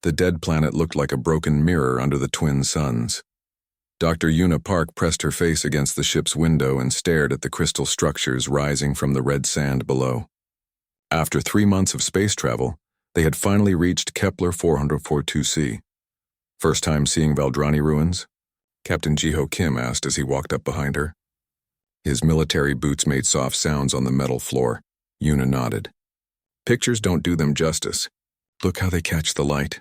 The dead planet looked like a broken mirror under the twin suns. Dr. Una Park pressed her face against the ship's window and stared at the crystal structures rising from the red sand below. After 3 months of space travel, they had finally reached Kepler 442c. First time seeing Valdrani ruins? Captain Jiho Kim asked as he walked up behind her. His military boots made soft sounds on the metal floor. Una nodded. Pictures don't do them justice. Look how they catch the light.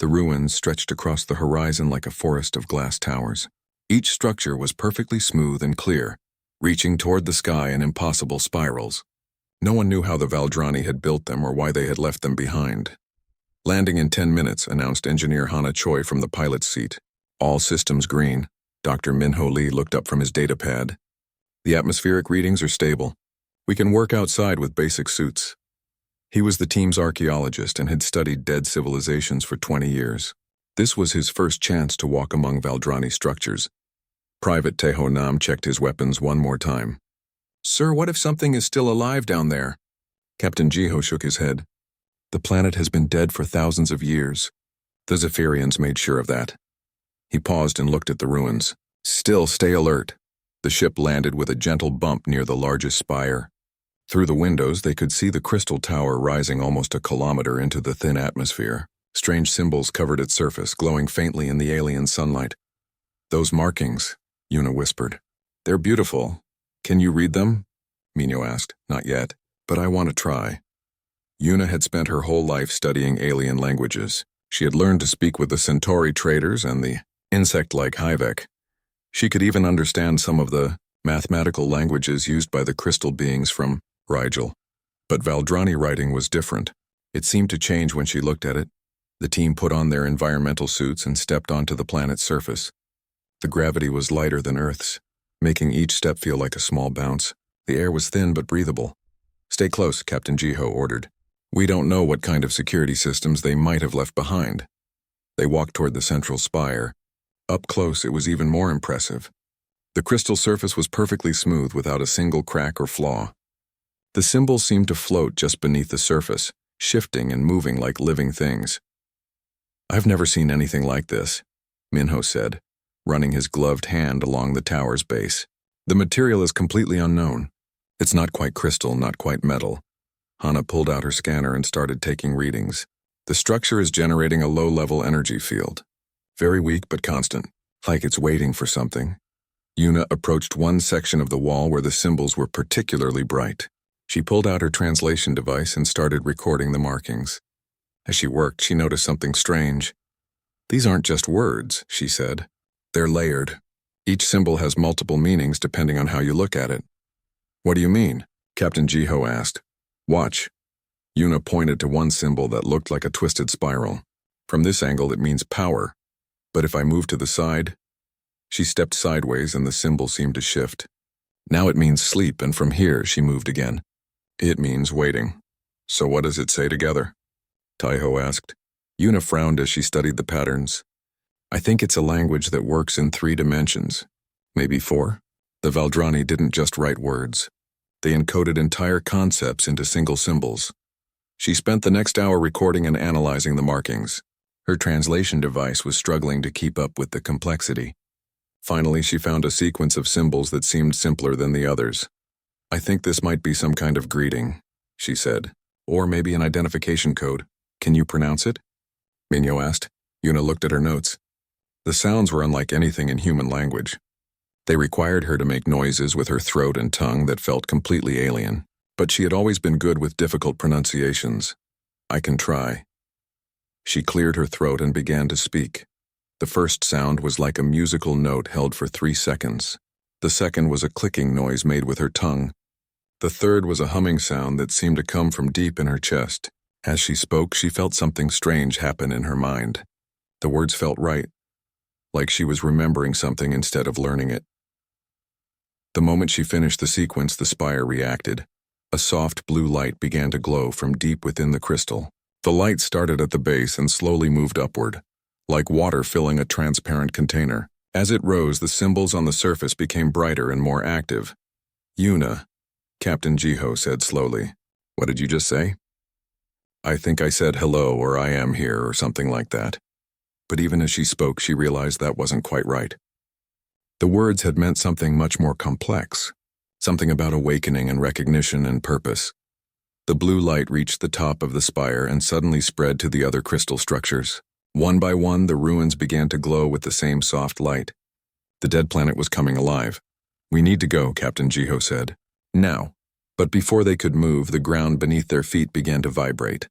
The ruins stretched across the horizon like a forest of glass towers. Each structure was perfectly smooth and clear, reaching toward the sky in impossible spirals. No one knew how the Valdrani had built them or why they had left them behind. Landing in 10 minutes, announced Engineer Hana Choi from the pilot's seat. All systems green. Dr. Minho Lee looked up from his data pad. The atmospheric readings are stable. We can work outside with basic suits. He was the team's archaeologist and had studied dead civilizations for 20 years. This was his first chance to walk among Valdrani structures. Private Teho Nam checked his weapons one more time. Sir, what if something is still alive down there? Captain Jiho shook his head. The planet has been dead for thousands of years. The Zephyrians made sure of that. He paused and looked at the ruins. Still, stay alert. The ship landed with a gentle bump near the largest spire. Through the windows, they could see the crystal tower rising almost a kilometer into the thin atmosphere. Strange symbols covered its surface, glowing faintly in the alien sunlight. Those markings, Una whispered. They're beautiful. Can you read them? Minho asked. Not yet, but I want to try. Una had spent her whole life studying alien languages. She had learned to speak with the Centauri traders and the insect-like Hyvek. She could even understand some of the mathematical languages used by the crystal beings from Rigel. But Valdrani writing was different. It seemed to change when she looked at it. The team put on their environmental suits and stepped onto the planet's surface. The gravity was lighter than Earth's, making each step feel like a small bounce. The air was thin but breathable. Stay close, Captain Jiho ordered. We don't know what kind of security systems they might have left behind. They walked toward the central spire. Up close, it was even more impressive. The crystal surface was perfectly smooth without a single crack or flaw. The symbols seemed to float just beneath the surface, shifting and moving like living things. I've never seen anything like this, Minho said, running his gloved hand along the tower's base. The material is completely unknown. It's not quite crystal, not quite metal. Hana pulled out her scanner and started taking readings. The structure is generating a low-level energy field. Very weak but constant, like it's waiting for something. Una approached one section of the wall where the symbols were particularly bright. She pulled out her translation device and started recording the markings. As she worked, she noticed something strange. These aren't just words, she said. They're layered. Each symbol has multiple meanings depending on how you look at it. What do you mean? Captain Jiho asked. Watch. Una pointed to one symbol that looked like a twisted spiral. From this angle, it means power. But if I move to the side... She stepped sideways and the symbol seemed to shift. Now it means sleep, and from here, she moved again. It means waiting. So what does it say together? Taiho asked. Una frowned as she studied the patterns. I think it's a language that works in 3 dimensions. Maybe 4? The Valdrani didn't just write words. They encoded entire concepts into single symbols. She spent the next hour recording and analyzing the markings. Her translation device was struggling to keep up with the complexity. Finally, she found a sequence of symbols that seemed simpler than the others. I think this might be some kind of greeting, she said. Or maybe an identification code. Can you pronounce it? Minho asked. Una looked at her notes. The sounds were unlike anything in human language. They required her to make noises with her throat and tongue that felt completely alien, but she had always been good with difficult pronunciations. I can try. She cleared her throat and began to speak. The first sound was like a musical note held for 3 seconds. The second was a clicking noise made with her tongue. The third was a humming sound that seemed to come from deep in her chest. As she spoke, she felt something strange happen in her mind. The words felt right, like she was remembering something instead of learning it. The moment she finished the sequence, the spire reacted. A soft blue light began to glow from deep within the crystal. The light started at the base and slowly moved upward, like water filling a transparent container. As it rose, the symbols on the surface became brighter and more active. Una, Captain Jiho said slowly. What did you just say? I think I said hello or I am here or something like that. But even as she spoke, she realized that wasn't quite right. The words had meant something much more complex, something about awakening and recognition and purpose. The blue light reached the top of the spire and suddenly spread to the other crystal structures. One by one, the ruins began to glow with the same soft light. The dead planet was coming alive. "We need to go," Captain Jiho said. "Now." But before they could move, the ground beneath their feet began to vibrate.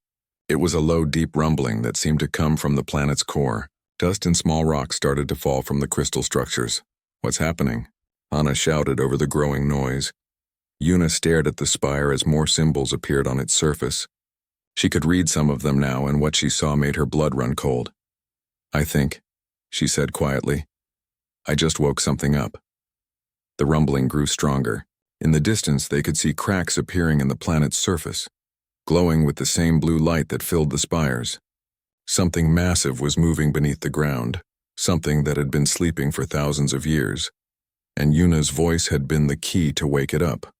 It was a low, deep rumbling that seemed to come from the planet's core. Dust and small rocks started to fall from the crystal structures. "What's happening?" Anna shouted over the growing noise. Yuna stared at the spire as more symbols appeared on its surface. She could read some of them now, and what she saw made her blood run cold. "I think," she said quietly, "I just woke something up." The rumbling grew stronger. In the distance, they could see cracks appearing in the planet's surface, glowing with the same blue light that filled the spires. Something massive was moving beneath the ground, something that had been sleeping for thousands of years, and Yuna's voice had been the key to wake it up.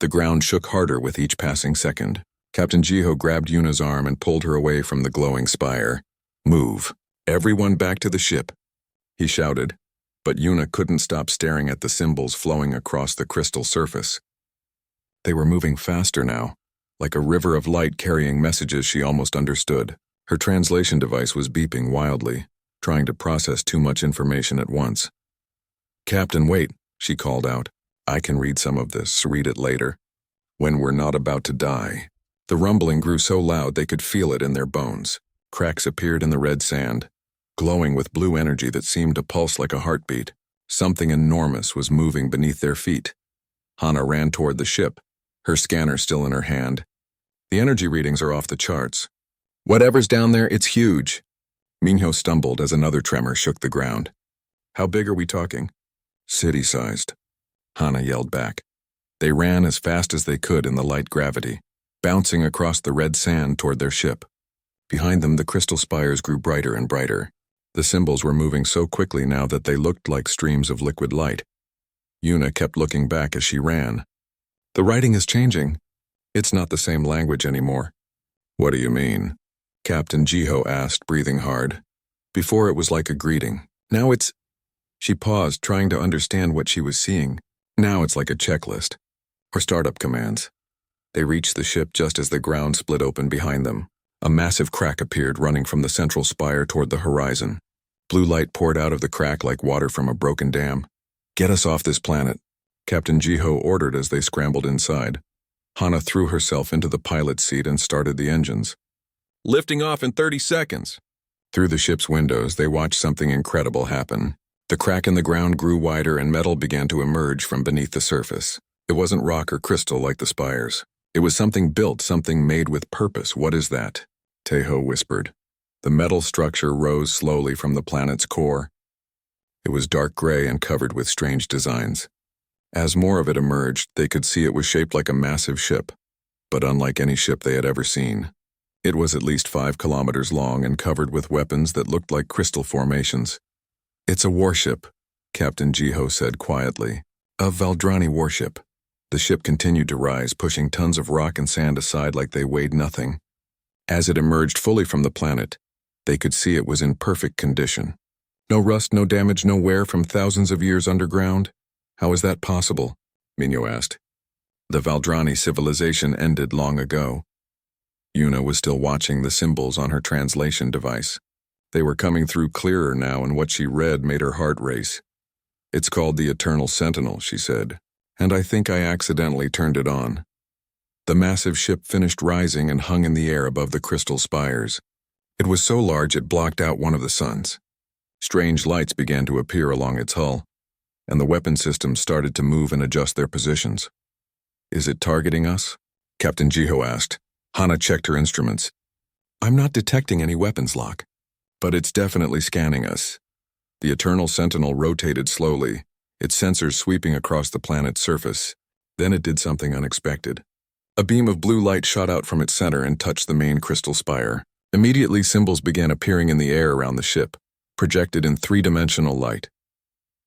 The ground shook harder with each passing second. Captain Jiho grabbed Yuna's arm and pulled her away from the glowing spire. "Move. Everyone back to the ship," he shouted, but Yuna couldn't stop staring at the symbols flowing across the crystal surface. They were moving faster now, like a river of light carrying messages she almost understood. Her translation device was beeping wildly, trying to process too much information at once. "Captain, wait," she called out. "I can read some of this, read it later. When we're not about to die." The rumbling grew so loud they could feel it in their bones. Cracks appeared in the red sand, glowing with blue energy that seemed to pulse like a heartbeat. Something enormous was moving beneath their feet. Hana ran toward the ship, her scanner still in her hand. "The energy readings are off the charts. Whatever's down there, it's huge." Minho stumbled as another tremor shook the ground. "How big are we talking?" "City-sized," Hana yelled back. They ran as fast as they could in the light gravity, bouncing across the red sand toward their ship. Behind them, the crystal spires grew brighter and brighter. The symbols were moving so quickly now that they looked like streams of liquid light. Yuna kept looking back as she ran. "The writing is changing. It's not the same language anymore." "What do you mean?" Captain Jiho asked, breathing hard. Before it was like a greeting. Now it's... She paused, trying to understand what she was seeing. Now it's like a checklist, or startup commands. They reached the ship just as the ground split open behind them. A massive crack appeared, running from the central spire toward the horizon. Blue light poured out of the crack like water from a broken dam. "Get us off this planet," Captain Jiho ordered as they scrambled inside. Hana threw herself into the pilot's seat and started the engines. "Lifting off in 30 seconds. Through the ship's windows, they watched something incredible happen. The crack in the ground grew wider and metal began to emerge from beneath the surface. It wasn't rock or crystal like the spires. It was something built, something made with purpose. "What is that?" Tejo whispered. The metal structure rose slowly from the planet's core. It was dark gray and covered with strange designs. As more of it emerged, they could see it was shaped like a massive ship, but unlike any ship they had ever seen. It was at least 5 kilometers long and covered with weapons that looked like crystal formations. "It's a warship," Captain Jiho said quietly. "A Valdrani warship." The ship continued to rise, pushing tons of rock and sand aside like they weighed nothing. As it emerged fully from the planet, they could see it was in perfect condition. No rust, no damage, no wear from thousands of years underground. "How is that possible?" Minho asked. "The Valdrani civilization ended long ago." Yuna was still watching the symbols on her translation device. They were coming through clearer now, and what she read made her heart race. "It's called the Eternal Sentinel," she said, "and I think I accidentally turned it on." The massive ship finished rising and hung in the air above the crystal spires. It was so large it blocked out one of the suns. Strange lights began to appear along its hull, and the weapon systems started to move and adjust their positions. "Is it targeting us?" Captain Jiho asked. Hana checked her instruments. "I'm not detecting any weapons lock, but it's definitely scanning us." The Eternal Sentinel rotated slowly, its sensors sweeping across the planet's surface. Then it did something unexpected. A beam of blue light shot out from its center and touched the main crystal spire. Immediately, symbols began appearing in the air around the ship, projected in 3-dimensional light.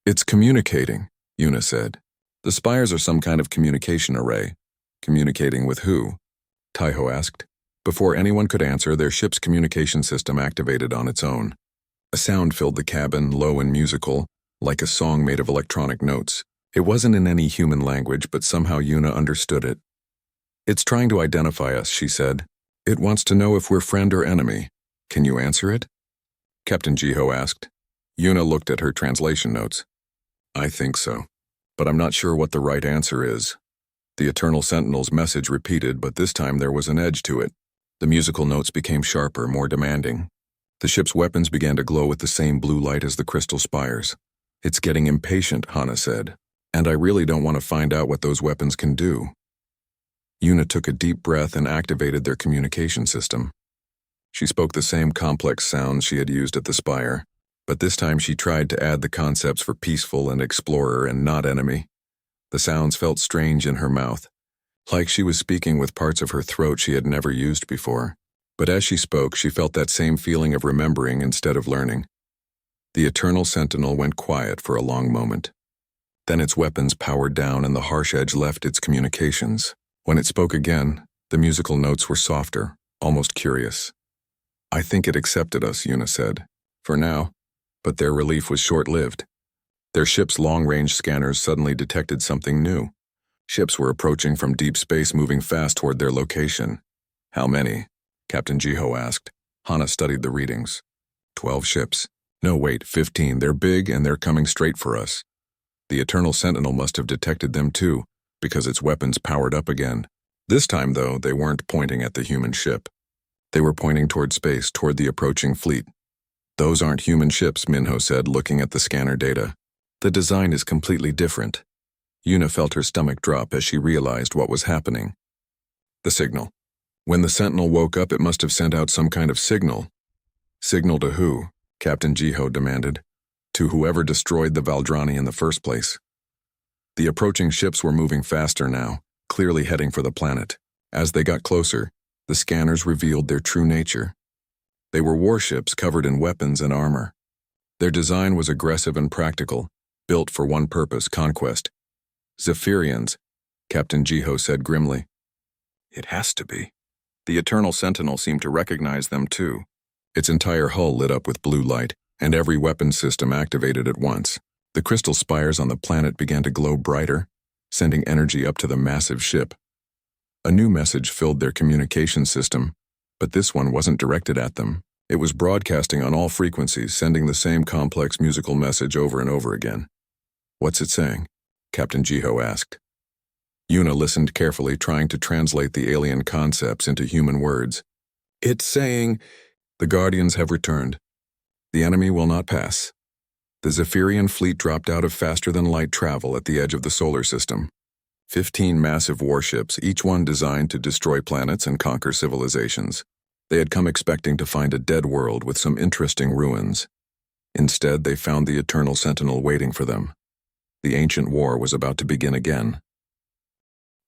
"It's communicating," Yuna said. "The spires are some kind of communication array." "Communicating with who?" Taiho asked. Before anyone could answer, their ship's communication system activated on its own. A sound filled the cabin, low and musical, like a song made of electronic notes. It wasn't in any human language, but somehow Yuna understood it. "It's trying to identify us," she said. "It wants to know if we're friend or enemy. Can you answer it?" Captain Jiho asked. Yuna looked at her translation notes. "I think so, but I'm not sure what the right answer is." The Eternal Sentinel's message repeated, but this time there was an edge to it. The musical notes became sharper, more demanding. The ship's weapons began to glow with the same blue light as the crystal spires. "It's getting impatient," Hana said, "and I really don't want to find out what those weapons can do." Yuna took a deep breath and activated their communication system. She spoke the same complex sounds she had used at the spire, but this time she tried to add the concepts for peaceful and explorer and not enemy. The sounds felt strange in her mouth, like she was speaking with parts of her throat she had never used before. But as she spoke, she felt that same feeling of remembering instead of learning. The Eternal Sentinel went quiet for a long moment. Then its weapons powered down and the harsh edge left its communications. When it spoke again, the musical notes were softer, almost curious. "I think it accepted us," Yuna said. "For now." But their relief was short-lived. Their ship's long-range scanners suddenly detected something new. Ships were approaching from deep space, moving fast toward their location. "How many?" Captain Jiho asked. Hana studied the readings. 12 ships. No, wait, 15. They're big and they're coming straight for us. The Eternal Sentinel must have detected them too, because its weapons powered up again. This time, though, they weren't pointing at the human ship. They were pointing toward space, toward the approaching fleet. "Those aren't human ships," Minho said, looking at the scanner data. "The design is completely different." Yuna felt her stomach drop as she realized what was happening. The signal. When the Sentinel woke up, it must have sent out some kind of signal. "Signal to who?" Captain Jiho demanded. "To whoever destroyed the Valdrani in the first place." The approaching ships were moving faster now, clearly heading for the planet. As they got closer, the scanners revealed their true nature. They were warships covered in weapons and armor. Their design was aggressive and practical, built for one purpose: conquest. "Zephyrians," Captain Jiho said grimly. "It has to be." The Eternal Sentinel seemed to recognize them too. Its entire hull lit up with blue light, and every weapon system activated at once. The crystal spires on the planet began to glow brighter, sending energy up to the massive ship. A new message filled their communication system, but this one wasn't directed at them. It was broadcasting on all frequencies, sending the same complex musical message over and over again. "What's it saying?" Captain Jiho asked. Yuna listened carefully, trying to translate the alien concepts into human words. "It's saying, 'The Guardians have returned. The enemy will not pass.' The Zephyrian fleet dropped out of faster-than-light travel at the edge of the solar system. 15 massive warships, each one designed to destroy planets and conquer civilizations. They had come expecting to find a dead world with some interesting ruins. Instead, they found the Eternal Sentinel waiting for them. The ancient war was about to begin again.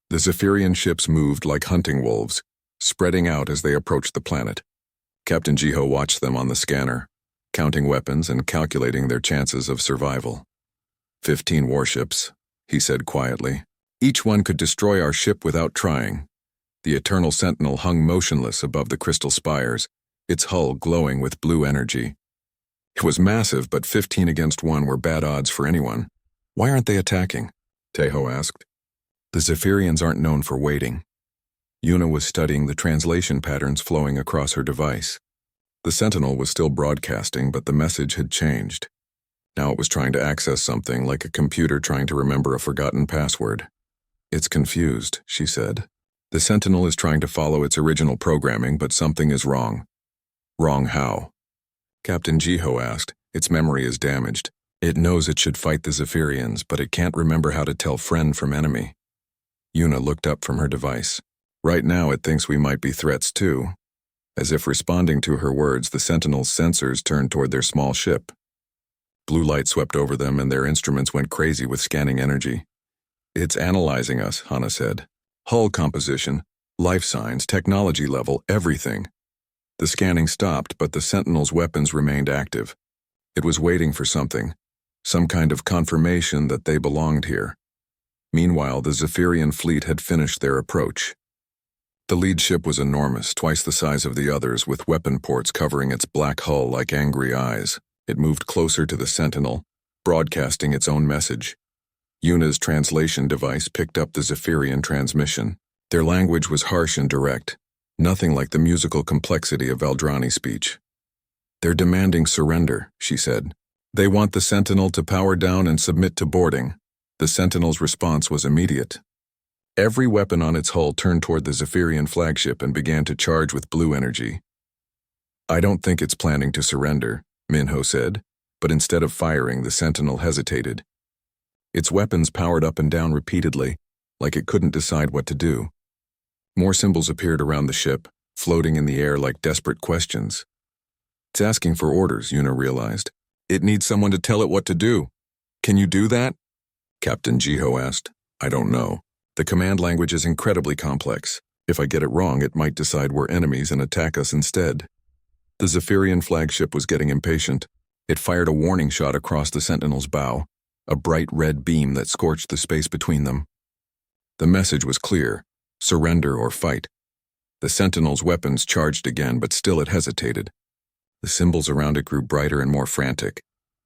The Zephyrian ships moved like hunting wolves, spreading out as they approached the planet. Captain Jiho watched them on the scanner, counting weapons and calculating their chances of survival. 15 warships, he said quietly. Each one could destroy our ship without trying. The Eternal Sentinel hung motionless above the crystal spires, its hull glowing with blue energy. It was massive, but 15 against 1 were bad odds for anyone. "Why aren't they attacking?" Tejo asked. "The Zephyrians aren't known for waiting." Yuna was studying the translation patterns flowing across her device. The Sentinel was still broadcasting, but the message had changed. Now it was trying to access something, like a computer trying to remember a forgotten password. "It's confused," she said. "The Sentinel is trying to follow its original programming, but something is wrong." "Wrong how?" Captain Jiho asked. "Its memory is damaged. It knows it should fight the Zephyrians, but it can't remember how to tell friend from enemy." Yuna looked up from her device. "Right now it thinks we might be threats too." As if responding to her words, the Sentinel's sensors turned toward their small ship. Blue light swept over them and their instruments went crazy with scanning energy. "It's analyzing us," Hana said. "Hull composition, life signs, technology level, everything." The scanning stopped, but the Sentinel's weapons remained active. It was waiting for something, some kind of confirmation that they belonged here. Meanwhile, the Zephyrian fleet had finished their approach. The lead ship was enormous, twice the size of the others, with weapon ports covering its black hull like angry eyes. It moved closer to the Sentinel, broadcasting its own message. Yuna's translation device picked up the Zephyrian transmission. Their language was harsh and direct, nothing like the musical complexity of Valdrani speech. "They're demanding surrender," she said. "They want the Sentinel to power down and submit to boarding." The Sentinel's response was immediate. Every weapon on its hull turned toward the Zephyrian flagship and began to charge with blue energy. "I don't think it's planning to surrender," Minho said, but instead of firing, the Sentinel hesitated. Its weapons powered up and down repeatedly, like it couldn't decide what to do. More symbols appeared around the ship, floating in the air like desperate questions. "It's asking for orders," Yuna realized. "It needs someone to tell it what to do. Can you do that?" Captain Jiho asked. "I don't know. The command language is incredibly complex. If I get it wrong, it might decide we're enemies and attack us instead." The Zephyrian flagship was getting impatient. It fired a warning shot across the Sentinel's bow, a bright red beam that scorched the space between them. The message was clear: surrender or fight. The Sentinel's weapons charged again, but still it hesitated. The symbols around it grew brighter and more frantic.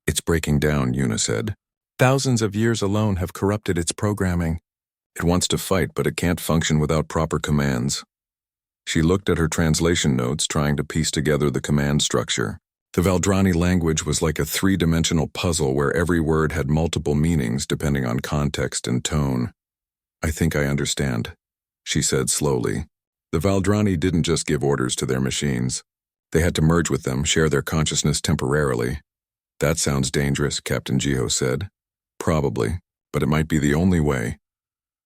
"It's breaking down," Yuna said. "Thousands of years alone have corrupted its programming. It wants to fight, but it can't function without proper commands." She looked at her translation notes, trying to piece together the command structure. The Valdrani language was like a three-dimensional puzzle where every word had multiple meanings depending on context and tone. "I think I understand," she said slowly. The Valdrani didn't just give orders to their machines. They had to merge with them, share their consciousness temporarily. "That sounds dangerous," Captain Jiho said. "Probably, but it might be the only way."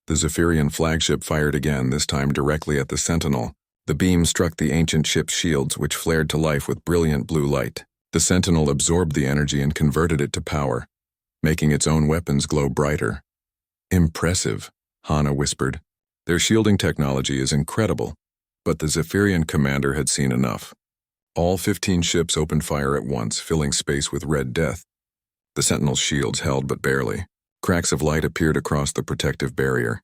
The Zephyrian flagship fired again, this time directly at the Sentinel. The beam struck the ancient ship's shields, which flared to life with brilliant blue light. The Sentinel absorbed the energy and converted it to power, making its own weapons glow brighter. "Impressive," Hana whispered. "Their shielding technology is incredible." But the Zephyrian commander had seen enough. All 15 ships opened fire at once, filling space with red death. The Sentinel's shields held but barely. Cracks of light appeared across the protective barrier.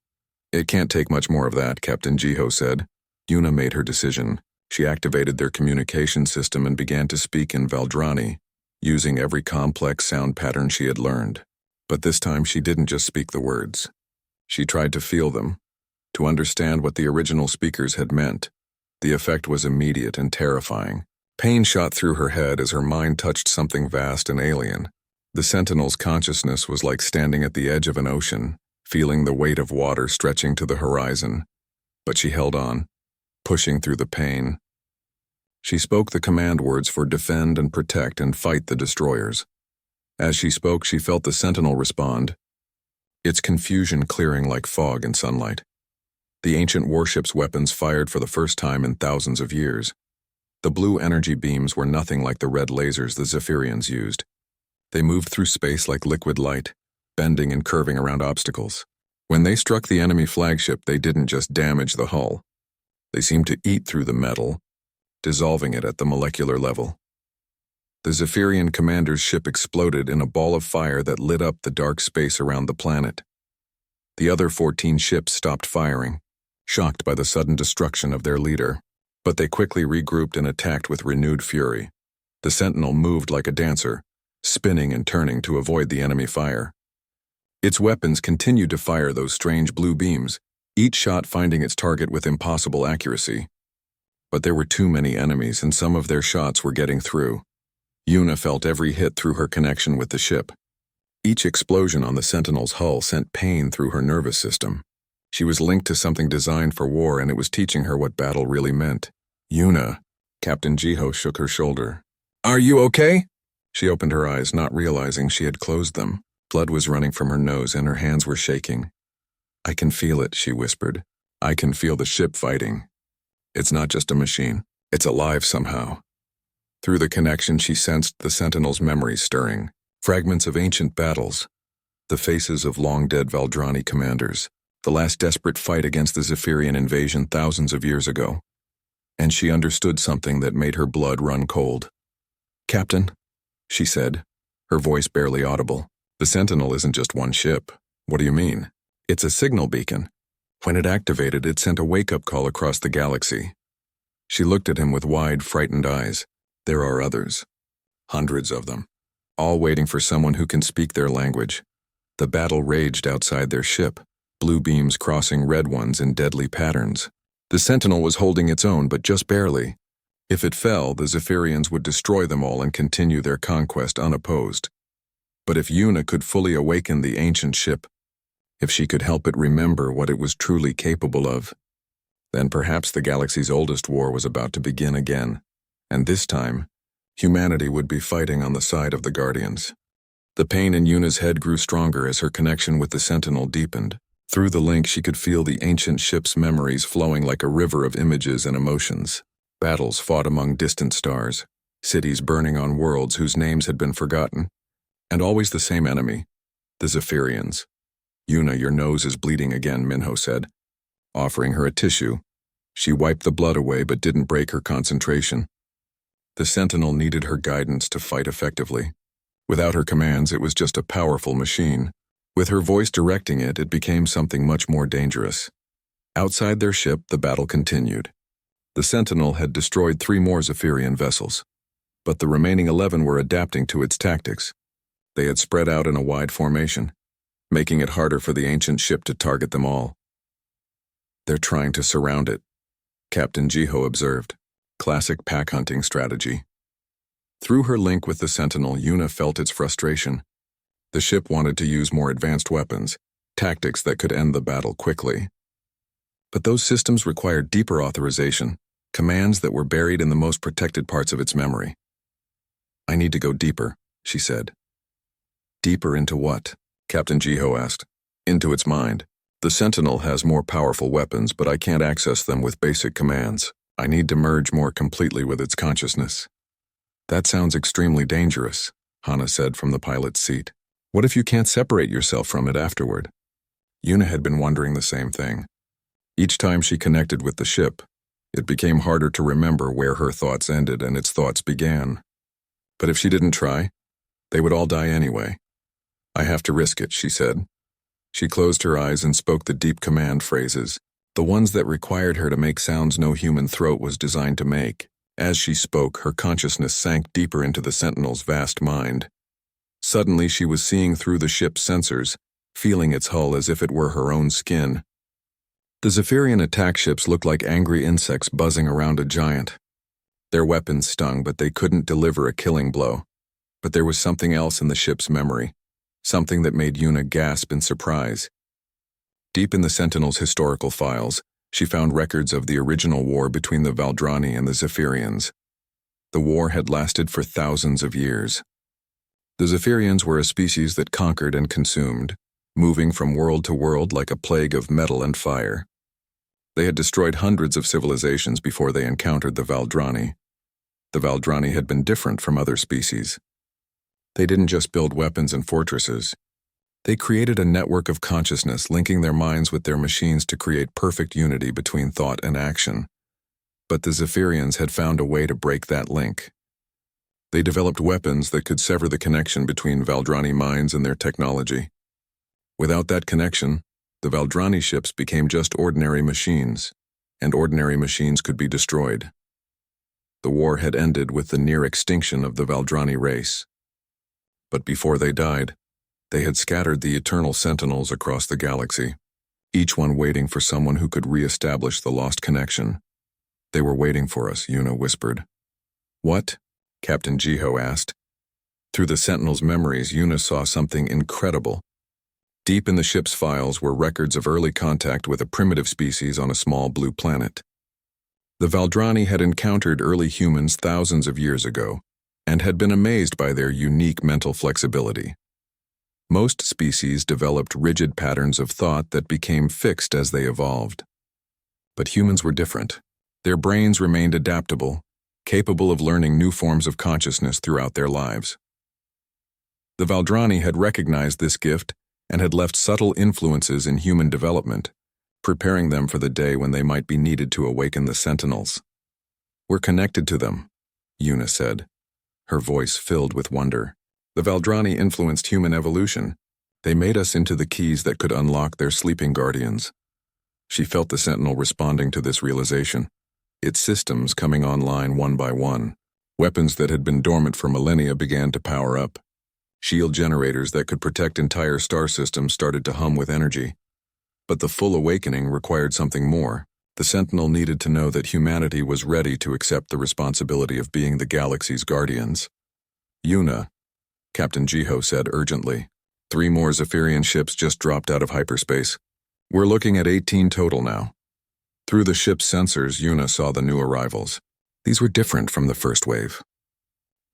"It can't take much more of that," Captain Jiho said. Yuna made her decision. She activated their communication system and began to speak in Valdrani, using every complex sound pattern she had learned. But this time she didn't just speak the words. She tried to feel them, to understand what the original speakers had meant. The effect was immediate and terrifying. Pain shot through her head as her mind touched something vast and alien. The Sentinel's consciousness was like standing at the edge of an ocean, feeling the weight of water stretching to the horizon. But she held on, pushing through the pain. She spoke the command words for defend and protect and fight the destroyers. As she spoke, she felt the Sentinel respond, its confusion clearing like fog in sunlight. The ancient warship's weapons fired for the first time in thousands of years. The blue energy beams were nothing like the red lasers the Zephyrians used. They moved through space like liquid light, bending and curving around obstacles. When they struck the enemy flagship, they didn't just damage the hull. They seemed to eat through the metal, dissolving it at the molecular level. The Zephyrian commander's ship exploded in a ball of fire that lit up the dark space around the planet. The other 14 ships stopped firing, shocked by the sudden destruction of their leader. But they quickly regrouped and attacked with renewed fury. The Sentinel moved like a dancer, spinning and turning to avoid the enemy fire. Its weapons continued to fire those strange blue beams, each shot finding its target with impossible accuracy. But there were too many enemies, and some of their shots were getting through. Yuna felt every hit through her connection with the ship. Each explosion on the Sentinel's hull sent pain through her nervous system. She was linked to something designed for war, and it was teaching her what battle really meant. "Yuna," Captain Jiho shook her shoulder. "Are you okay?" She opened her eyes, not realizing she had closed them. Blood was running from her nose, and her hands were shaking. "I can feel it," she whispered. "I can feel the ship fighting. It's not just a machine. It's alive somehow." Through the connection, she sensed the Sentinel's memories stirring. Fragments of ancient battles. The faces of long-dead Valdrani commanders. The last desperate fight against the Zephyrian invasion thousands of years ago. And she understood something that made her blood run cold. "Captain," she said, her voice barely audible. "The Sentinel isn't just one ship." "What do you mean?" "It's a signal beacon. When it activated, it sent a wake-up call across the galaxy. She looked at him with wide, frightened eyes. There are others. Hundreds of them. All waiting for someone who can speak their language. The battle raged outside their ship, blue beams crossing red ones in deadly patterns. The Sentinel was holding its own, but just barely. If it fell, the Zephyrians would destroy them all and continue their conquest unopposed. But if Una could fully awaken the ancient ship, if she could help it remember what it was truly capable of, then perhaps the galaxy's oldest war was about to begin again, and this time, humanity would be fighting on the side of the Guardians. The pain in Una's head grew stronger as her connection with the Sentinel deepened. Through the link, she could feel the ancient ship's memories flowing like a river of images and emotions. Battles fought among distant stars, cities burning on worlds whose names had been forgotten, and always the same enemy, the Zephyrians. Una, your nose is bleeding again, Minho said. Offering her a tissue, she wiped the blood away but didn't break her concentration. The Sentinel needed her guidance to fight effectively. Without her commands, it was just a powerful machine. With her voice directing it, it became something much more dangerous. Outside their ship, the battle continued. The Sentinel had destroyed 3 more Zephyrian vessels, but the remaining 11 were adapting to its tactics. They had spread out in a wide formation, making it harder for the ancient ship to target them all. They're trying to surround it, Captain Jiho observed. Classic pack hunting strategy. Through her link with the Sentinel, Una felt its frustration. The ship wanted to use more advanced weapons, tactics that could end the battle quickly. But those systems required deeper authorization, commands that were buried in the most protected parts of its memory. I need to go deeper, she said. Deeper into what? Captain Jiho asked. Into its mind. The Sentinel has more powerful weapons, but I can't access them with basic commands. I need to merge more completely with its consciousness. That sounds extremely dangerous, Hana said from the pilot's seat. What if you can't separate yourself from it afterward? Una had been wondering the same thing. Each time she connected with the ship, it became harder to remember where her thoughts ended and its thoughts began. But if she didn't try, they would all die anyway. I have to risk it, she said. She closed her eyes and spoke the deep command phrases, the ones that required her to make sounds no human throat was designed to make. As she spoke, her consciousness sank deeper into the Sentinel's vast mind. Suddenly, she was seeing through the ship's sensors, feeling its hull as if it were her own skin. The Zephyrian attack ships looked like angry insects buzzing around a giant. Their weapons stung, but they couldn't deliver a killing blow. But there was something else in the ship's memory, something that made Una gasp in surprise. Deep in the Sentinel's historical files, she found records of the original war between the Valdrani and the Zephyrians. The war had lasted for thousands of years. The Zephyrians were a species that conquered and consumed, moving from world to world like a plague of metal and fire. They had destroyed hundreds of civilizations before they encountered the Valdrani. The Valdrani had been different from other species. They didn't just build weapons and fortresses. They created a network of consciousness linking their minds with their machines to create perfect unity between thought and action. But the Zephyrians had found a way to break that link. They developed weapons that could sever the connection between Valdrani minds and their technology. Without that connection, the Valdrani ships became just ordinary machines, and ordinary machines could be destroyed. The war had ended with the near extinction of the Valdrani race. But before they died, they had scattered the eternal sentinels across the galaxy, each one waiting for someone who could re-establish the lost connection. They were waiting for us, Una whispered. What? Captain Jiho asked. Through the sentinel's memories, Una saw something incredible. Deep in the ship's files were records of early contact with a primitive species on a small blue planet. The Valdrani had encountered early humans thousands of years ago, and had been amazed by their unique mental flexibility. Most species developed rigid patterns of thought that became fixed as they evolved. But humans were different. Their brains remained adaptable, capable of learning new forms of consciousness throughout their lives. The Valdrani had recognized this gift and had left subtle influences in human development, preparing them for the day when they might be needed to awaken the sentinels. We're connected to them, Una said, her voice filled with wonder. The Valdrani influenced human evolution. They made us into the keys that could unlock their sleeping guardians. She felt the Sentinel responding to this realization, its systems coming online one by one. Weapons that had been dormant for millennia began to power up. Shield generators that could protect entire star systems started to hum with energy. But the full awakening required something more. The Sentinel needed to know that humanity was ready to accept the responsibility of being the galaxy's guardians. Yuna, Captain Jiho said urgently. 3 more Zephyrian ships just dropped out of hyperspace. We're looking at 18 total now. Through the ship's sensors, Yuna saw the new arrivals. These were different from the first wave.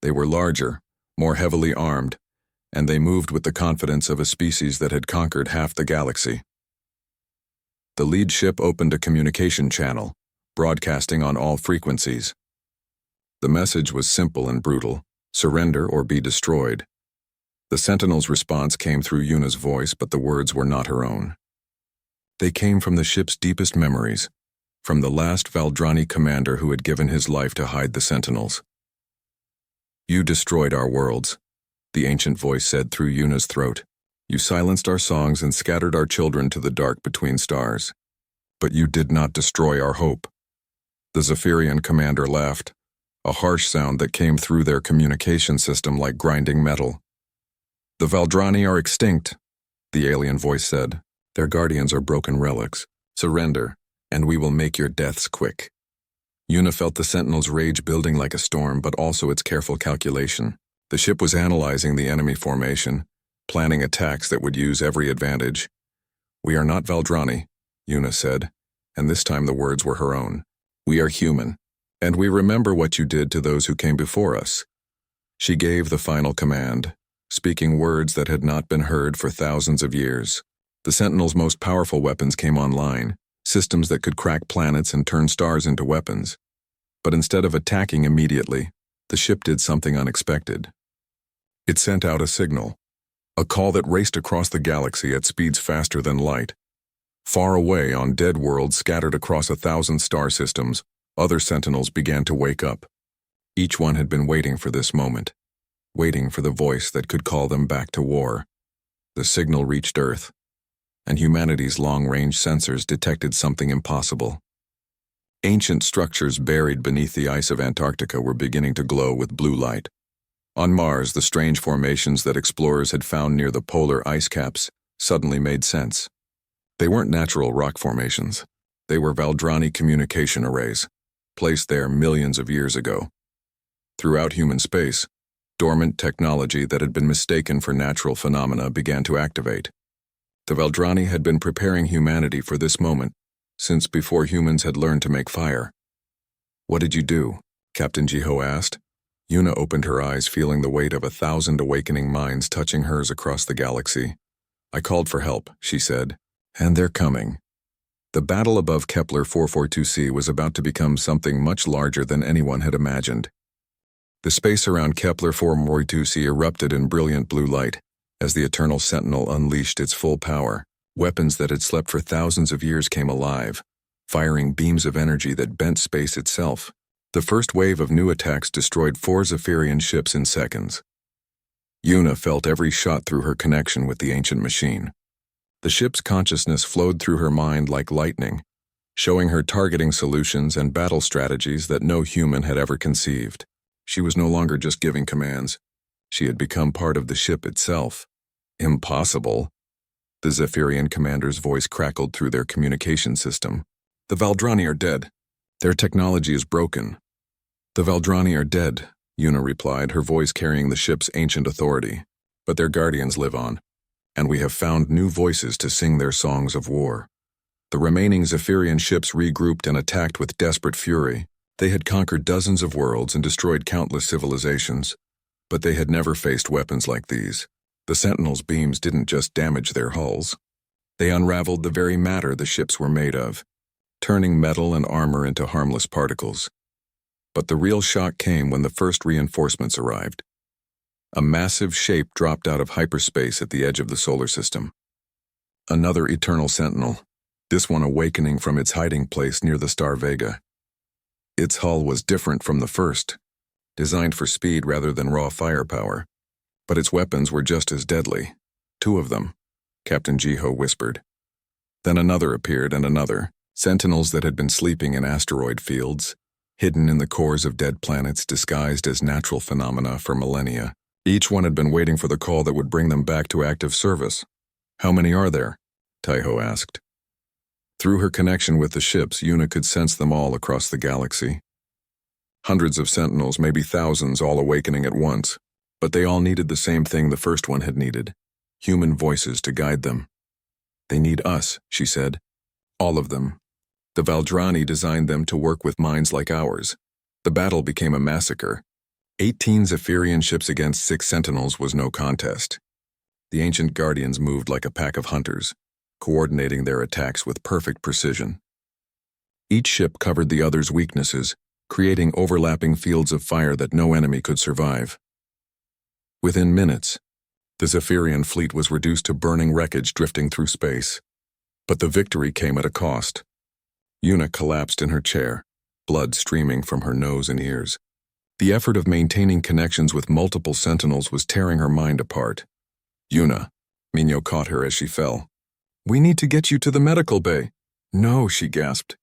They were larger, more heavily armed, and they moved with the confidence of a species that had conquered half the galaxy. The lead ship opened a communication channel, broadcasting on all frequencies. The message was simple and brutal: surrender or be destroyed. The Sentinel's response came through Yuna's voice, but the words were not her own. They came from the ship's deepest memories, from the last Valdrani commander who had given his life to hide the Sentinels. You destroyed our worlds, the ancient voice said through Yuna's throat. You silenced our songs and scattered our children to the dark between stars. But you did not destroy our hope. The Zephyrian commander laughed, a harsh sound that came through their communication system like grinding metal. The Valdrani are extinct, the alien voice said. Their guardians are broken relics. Surrender, and we will make your deaths quick. Yuna felt the Sentinel's rage building like a storm, but also its careful calculation. The ship was analyzing the enemy formation, planning attacks that would use every advantage. We are not Valdrani, Yuna said, and this time the words were her own. We are human, and we remember what you did to those who came before us. She gave the final command, speaking words that had not been heard for thousands of years. The Sentinel's most powerful weapons came online, systems that could crack planets and turn stars into weapons. But instead of attacking immediately, the ship did something unexpected. It sent out a signal, a call that raced across the galaxy at speeds faster than light. Far away on dead worlds scattered across 1,000 star systems, other Sentinels began to wake up. Each one had been waiting for this moment, waiting for the voice that could call them back to war. The signal reached Earth, and humanity's long-range sensors detected something impossible. Ancient structures buried beneath the ice of Antarctica were beginning to glow with blue light. On Mars, the strange formations that explorers had found near the polar ice caps suddenly made sense. They weren't natural rock formations. They were Valdrani communication arrays, placed there millions of years ago. Throughout human space, dormant technology that had been mistaken for natural phenomena began to activate. The Valdrani had been preparing humanity for this moment since before humans had learned to make fire. What did you do? Captain Jiho asked. Yuna opened her eyes, feeling the weight of 1,000 awakening minds touching hers across the galaxy. I called for help, she said, and they're coming. The battle above Kepler 442c was about to become something much larger than anyone had imagined. The space around Kepler 442c erupted in brilliant blue light as the Eternal Sentinel unleashed its full power. Weapons that had slept for thousands of years came alive, firing beams of energy that bent space itself. The first wave of new attacks destroyed 4 Zephyrian ships in seconds. Yuna felt every shot through her connection with the ancient machine. The ship's consciousness flowed through her mind like lightning, showing her targeting solutions and battle strategies that no human had ever conceived. She was no longer just giving commands. She had become part of the ship itself. Impossible. The Zephyrian commander's voice crackled through their communication system. The Valdrani are dead. Their technology is broken. The Valdrani are dead, Yuna replied, her voice carrying the ship's ancient authority. But their guardians live on, and we have found new voices to sing their songs of war. The remaining Zephyrian ships regrouped and attacked with desperate fury. They had conquered dozens of worlds and destroyed countless civilizations, but they had never faced weapons like these. The Sentinel's beams didn't just damage their hulls. They unraveled the very matter the ships were made of, turning metal and armor into harmless particles. But the real shock came when the first reinforcements arrived. A massive shape dropped out of hyperspace at the edge of the solar system. Another Eternal Sentinel, this one awakening from its hiding place near the star Vega. Its hull was different from the first, designed for speed rather than raw firepower. But its weapons were just as deadly. 2 of them, Captain Jiho whispered. Then another appeared and another, sentinels that had been sleeping in asteroid fields, hidden in the cores of dead planets disguised as natural phenomena for millennia. Each one had been waiting for the call that would bring them back to active service. How many are there? Taiho asked. Through her connection with the ships, Yuna could sense them all across the galaxy. Hundreds of sentinels, maybe thousands, all awakening at once. But they all needed the same thing the first one had needed: human voices to guide them. They need us, she said. All of them. The Valdrani designed them to work with minds like ours. The battle became a massacre. 18 Zephyrian ships against 6 sentinels was no contest. The ancient guardians moved like a pack of hunters, coordinating their attacks with perfect precision. Each ship covered the other's weaknesses, creating overlapping fields of fire that no enemy could survive. Within minutes, the Zephyrian fleet was reduced to burning wreckage drifting through space. But the victory came at a cost. Yuna collapsed in her chair, blood streaming from her nose and ears. The effort of maintaining connections with multiple sentinels was tearing her mind apart. Yuna, Minyo caught her as she fell. We need to get you to the medical bay. No, she gasped.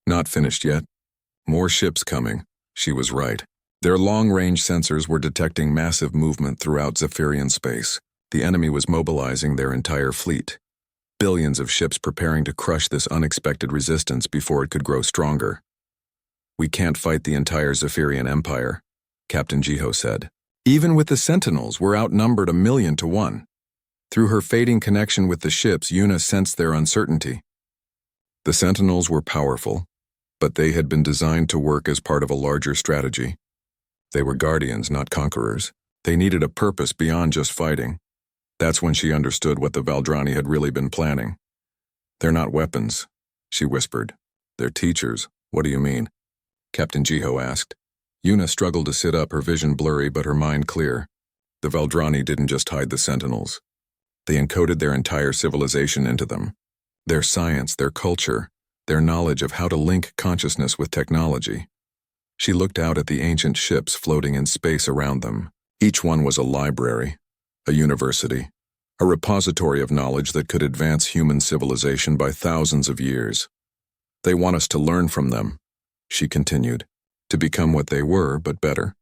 Not finished yet. More ships coming. She was right. Their long-range sensors were detecting massive movement throughout Zephyrian space. The enemy was mobilizing their entire fleet. Billions of ships preparing to crush this unexpected resistance before it could grow stronger. We can't fight the entire Zephyrian Empire, Captain Jiho said. Even with the Sentinels, we're outnumbered 1,000,000 to 1. Through her fading connection with the ships, Yuna sensed their uncertainty. The Sentinels were powerful, but they had been designed to work as part of a larger strategy. They were guardians, not conquerors. They needed a purpose beyond just fighting. That's when she understood what the Valdrani had really been planning. They're not weapons, she whispered. They're teachers. What do you mean? Captain Jiho asked. Yuna struggled to sit up, her vision blurry but her mind clear. The Valdrani didn't just hide the Sentinels. They encoded their entire civilization into them. Their science, their culture, their knowledge of how to link consciousness with technology. She looked out at the ancient ships floating in space around them. Each one was a library, a university, a repository of knowledge that could advance human civilization by thousands of years. They want us to learn from them, she continued, to become what they were, but better,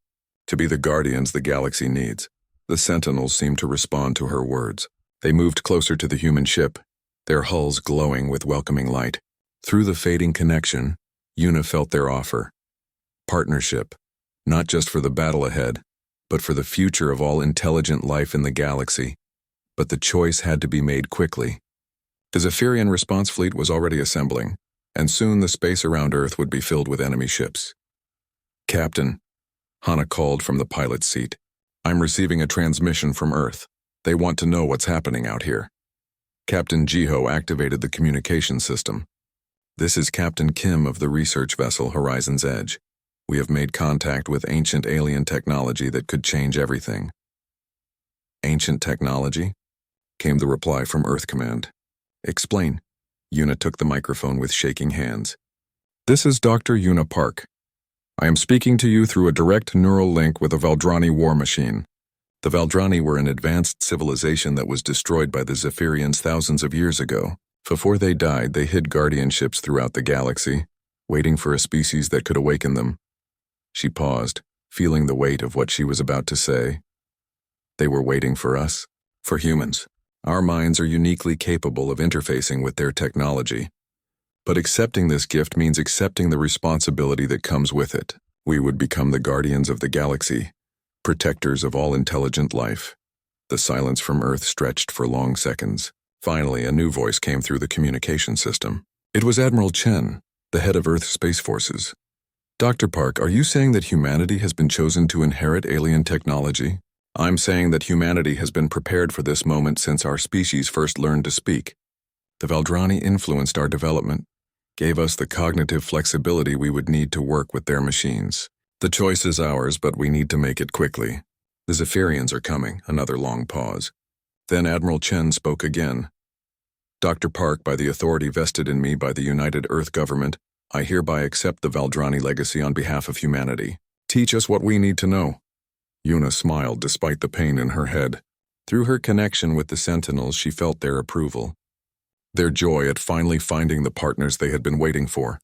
to be the guardians the galaxy needs. The Sentinels seemed to respond to her words. They moved closer to the human ship, their hulls glowing with welcoming light. Through the fading connection, Yuna felt their offer. Partnership, not just for the battle ahead, but for the future of all intelligent life in the galaxy. But the choice had to be made quickly. The Zephyrian response fleet was already assembling, and soon the space around Earth would be filled with enemy ships. Captain, Hana called from the pilot's seat. I'm receiving a transmission from Earth. They want to know what's happening out here. Captain Jiho activated the communication system. This is Captain Kim of the research vessel Horizon's Edge. We have made contact with ancient alien technology that could change everything. Ancient technology? Came the reply from Earth Command. Explain. Yuna took the microphone with shaking hands. This is Dr. Yuna Park. I am speaking to you through a direct neural link with a Valdrani war machine. The Valdrani were an advanced civilization that was destroyed by the Zephyrians thousands of years ago. Before they died, they hid guardian ships throughout the galaxy, waiting for a species that could awaken them. She paused, feeling the weight of what she was about to say. They were waiting for us, for humans. Our minds are uniquely capable of interfacing with their technology. But accepting this gift means accepting the responsibility that comes with it. We would become the guardians of the galaxy, protectors of all intelligent life. The silence from Earth stretched for long seconds. Finally, a new voice came through the communication system. It was Admiral Chen, the head of Earth Space Forces. Dr. Park, are you saying that humanity has been chosen to inherit alien technology? I'm saying that humanity has been prepared for this moment since our species first learned to speak. The Valdrani influenced our development, gave us the cognitive flexibility we would need to work with their machines. The choice is ours, but we need to make it quickly. The Zephyrians are coming. Another long pause. Then Admiral Chen spoke again. Dr. Park, by the authority vested in me by the United Earth Government, I hereby accept the Valdrani legacy on behalf of humanity. Teach us what we need to know. Yuna smiled despite the pain in her head. Through her connection with the Sentinels, she felt their approval. their joy at finally finding the partners they had been waiting for.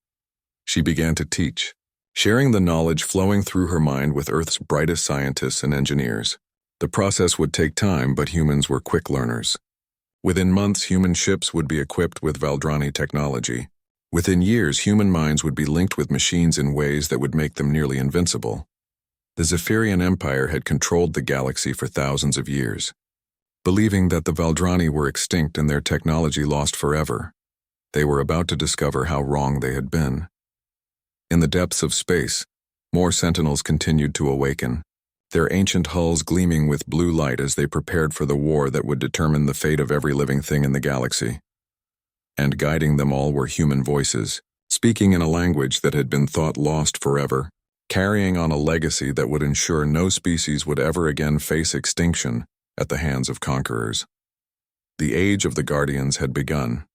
She began to teach, sharing the knowledge flowing through her mind with Earth's brightest scientists and engineers. The process would take time, but humans were quick learners. Within months, human ships would be equipped with Valdrani technology. Within years, human minds would be linked with machines in ways that would make them nearly invincible. The Zephyrian Empire had controlled the galaxy for thousands of years. Believing that the Valdrani were extinct and their technology lost forever, they were about to discover how wrong they had been. In the depths of space, more sentinels continued to awaken, their ancient hulls gleaming with blue light as they prepared for the war that would determine the fate of every living thing in the galaxy. And guiding them all were human voices, speaking in a language that had been thought lost forever, carrying on a legacy that would ensure no species would ever again face extinction at the hands of conquerors. The Age of the Guardians had begun.